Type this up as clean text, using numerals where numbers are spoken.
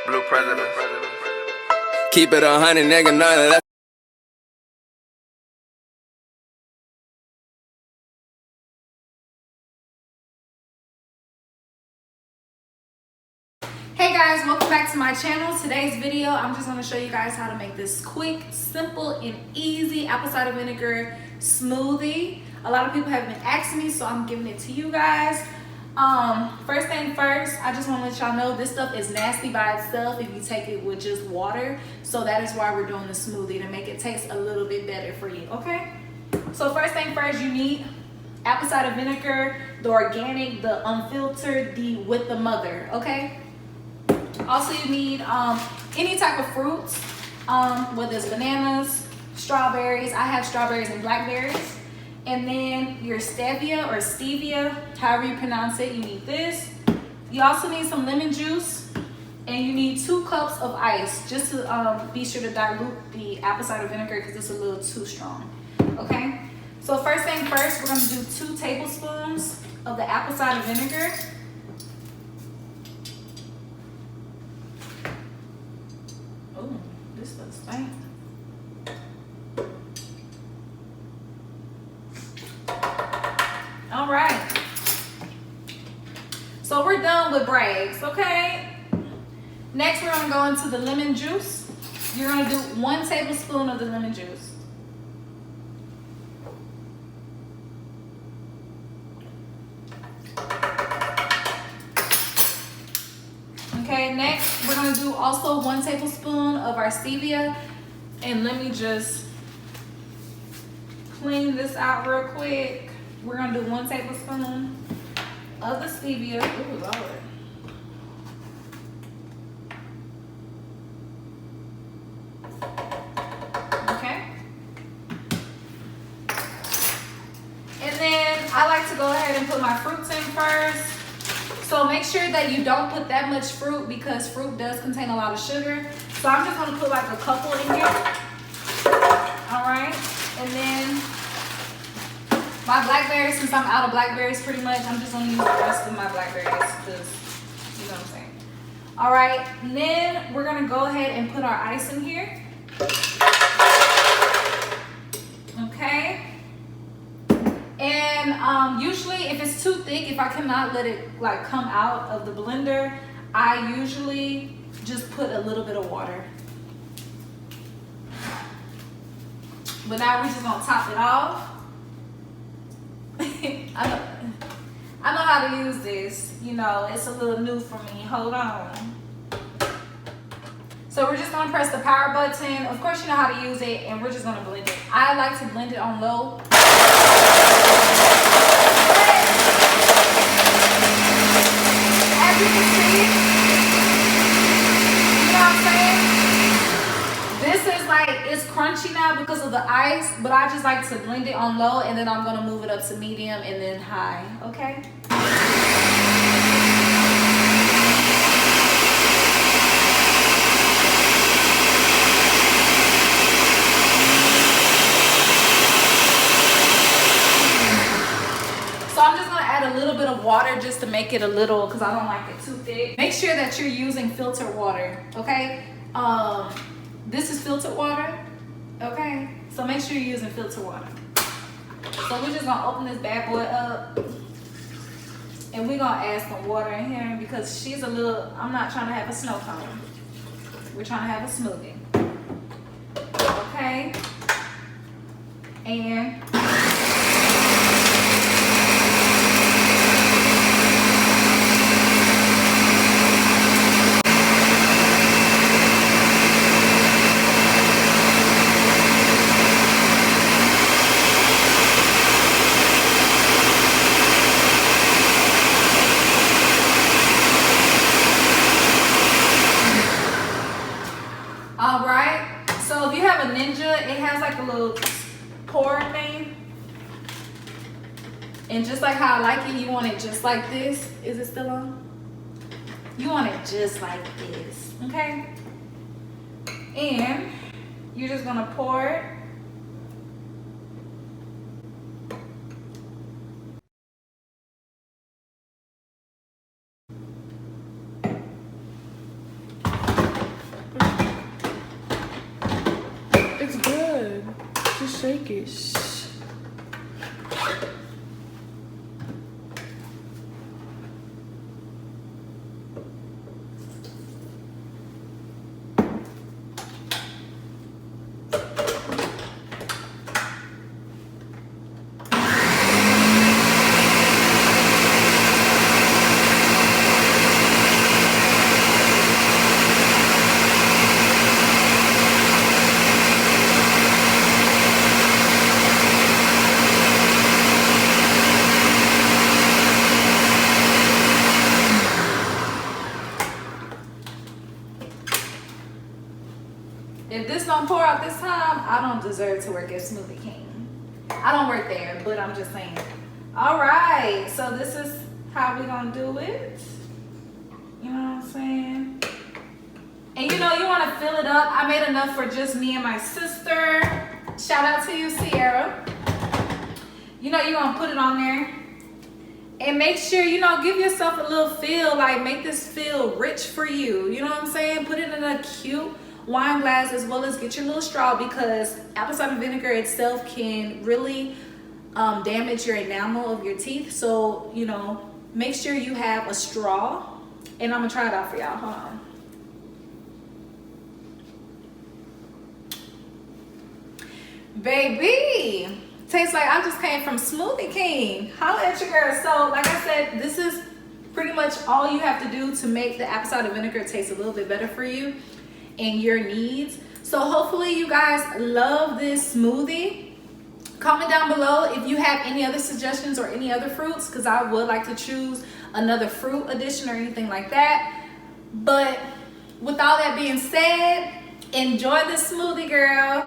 Blue President. Keep it 100, nigga, none of that. Hey guys, welcome back to my channel. Today's video, I'm just going to show you guys how to make this quick, simple, and easy apple cider vinegar smoothie. A lot of people have been asking me, so I'm giving it to you guys. First thing first, I just want to let y'all know this stuff is nasty by itself if you take it with just water. So that is why we're doing the smoothie, to make it taste a little bit better for you, okay? So first thing first, you need apple cider vinegar, the organic, the unfiltered, the with the mother, okay? Also, you need any type of fruits, whether it's bananas, strawberries. I have strawberries and blackberries. And then your stevia or stevia, however you pronounce it, you need this. You also need some lemon juice, and you need 2 cups of ice, just to be sure to dilute the apple cider vinegar because it's a little too strong, okay? So first thing first, we're gonna do 2 tablespoons of the apple cider vinegar. Oh, this looks stank. All right. So we're done with brags, okay? Next, we're gonna go into the lemon juice. You're gonna do 1 tablespoon of the lemon juice. Okay, next we're gonna do also 1 tablespoon of our stevia. And let me just clean this out real quick. We're gonna do 1 tablespoon of the stevia. Ooh, Lord. Okay. And then I like to go ahead and put my fruits in first. So make sure that you don't put that much fruit because fruit does contain a lot of sugar. So I'm just gonna put like a couple in here. All right, and then my blackberries, since I'm out of blackberries pretty much, I'm just gonna use the rest of my blackberries because, you know what I'm saying. All right, and then we're gonna go ahead and put our ice in here. Okay. And usually if it's too thick, if I cannot let it like come out of the blender, I usually just put a little bit of water. But now we're just gonna top it off. I know how to use this, you know, it's a little new for me. Hold on. So we're just gonna press the power button. Of course you know how to use it, and we're just gonna blend it. I like to blend it on low. As you can see, you know what I'm saying? This is like, it's crunchy now because of the ice, but I just like to blend it on low, and then I'm gonna move it up to medium and then high, okay? So I'm just gonna add a little bit of water just to make it a little, because I don't like it too thick. Make sure that you're using filtered water, okay? This is filtered water, okay? So make sure you're using filtered water. So we're just gonna open this bad boy up, and we're gonna add some water in here because she's a little, I'm not trying to have a snow cone. We're trying to have a smoothie, okay? And all right, so if you have a Ninja, it has like a little pour thing. And just like how I like it, you want it just like this. Is it still on? You want it just like this, okay? And you're just gonna pour it. shake it. If this don't pour out this time, I don't deserve to work at Smoothie King. I don't work there, but I'm just saying. All right, so this is how we gonna do it. You know what I'm saying? And you know, you wanna fill it up. I made enough for just me and my sister. Shout out to you, Sierra. You know, you're gonna put it on there. And make sure, you know, give yourself a little feel, like make this feel rich for you. You know what I'm saying? Put it in a cute wine glass, as well as get your little straw, because apple cider vinegar itself can really damage your enamel of your teeth. So, you know, make sure you have a straw. And I'm gonna try it out for y'all. Hold on. Baby, tastes like I just came from Smoothie King. Holla at your girl. So, like I said, this is pretty much all you have to do to make the apple cider vinegar taste a little bit better for you and your needs. So hopefully you guys love this smoothie. Comment down below if you have any other suggestions or any other fruits, because I would like to choose another fruit addition or anything like that. But with all that being said, enjoy this smoothie, girl.